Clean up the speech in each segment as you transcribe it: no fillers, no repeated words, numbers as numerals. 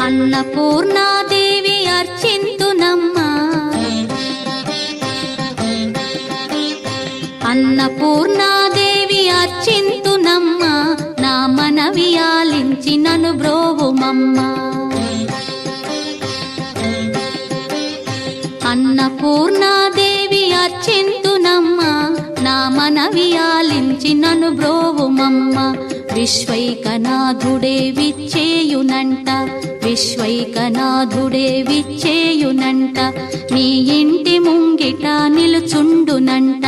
అన్నపూర్ణాదేవి అర్చింతునమ్మా, అన్నపూర్ణాదేవి అర్చింతునమ్మా, నా మనవి ఆలించి నన్ను బ్రోవుమమ్మా. అన్నపూర్ణాదేవి అర్చింతునమ్మా, నా మనవి ఆలించి నన్ను బ్రోవుమమ్మా. విశ్వైకనాథుడే విచ్చేయునంట, విశ్వైకనాథుడే విచ్చేయునంట, నీ ఇంటి ముంగిట నిలుచుండునంట,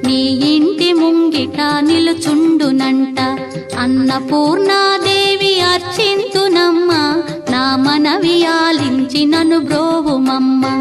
నీ ఇంటి ముంగిట నిలుచుండునంట. అన్నపూర్ణాదేవి అర్చింతునమ్మా, నా మనవి ఆలించి నన్ను బ్రోవుమమ్మా.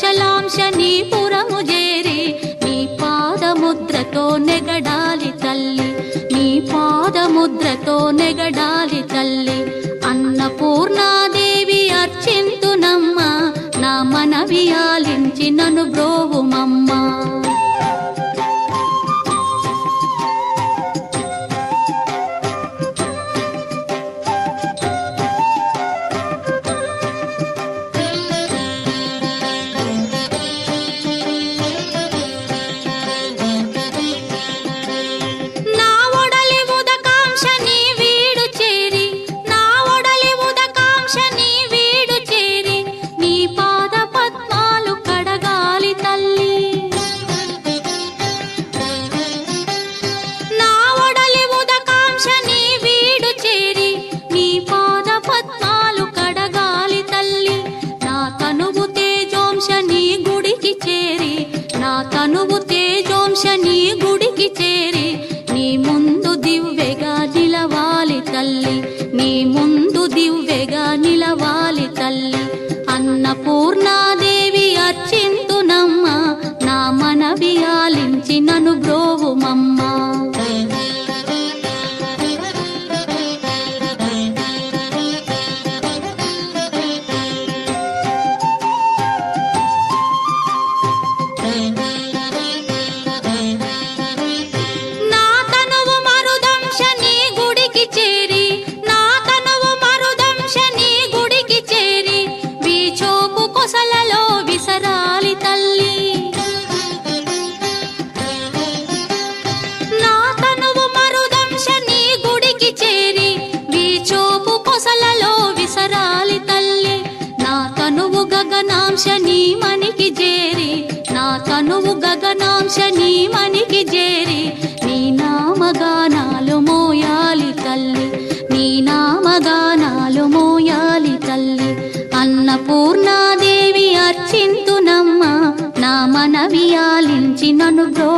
అచలాంశనీపురము చేరి నీ పాదముద్రతో నెగడాలి తల్లి, నీ పాదముద్రతో నెగడాలి తల్లి. అన్నపూర్ణాదేవి అర్చింతునమ్మా, నా మనవి ఆలించి నన్ను బ్రోవుమమ్మా. తనువు తేజోంశని గుడికి చేరి నీ ముందు దివ్వెగా నిలవాలి తల్లి, నీ ముందు దివ్వెగా నిలవాలి తల్లి. అన్నపూర్ణాదేవి అర్చింతునమ్మా, నా మనవి ఆలించి నన్ను బ్రోవుమమ్మా. గగనాంశని మనికి చేరి, నా తనువు గగనాంశని మనికి చేరి నీ నామగానాలు మోయాలి తల్లి, నీ నామగానాలు మోయాలి తల్లి. అన్నపూర్ణాదేవి అర్చింతునమ్మా, నా మనవి ఆలించి నన్ను బ్రో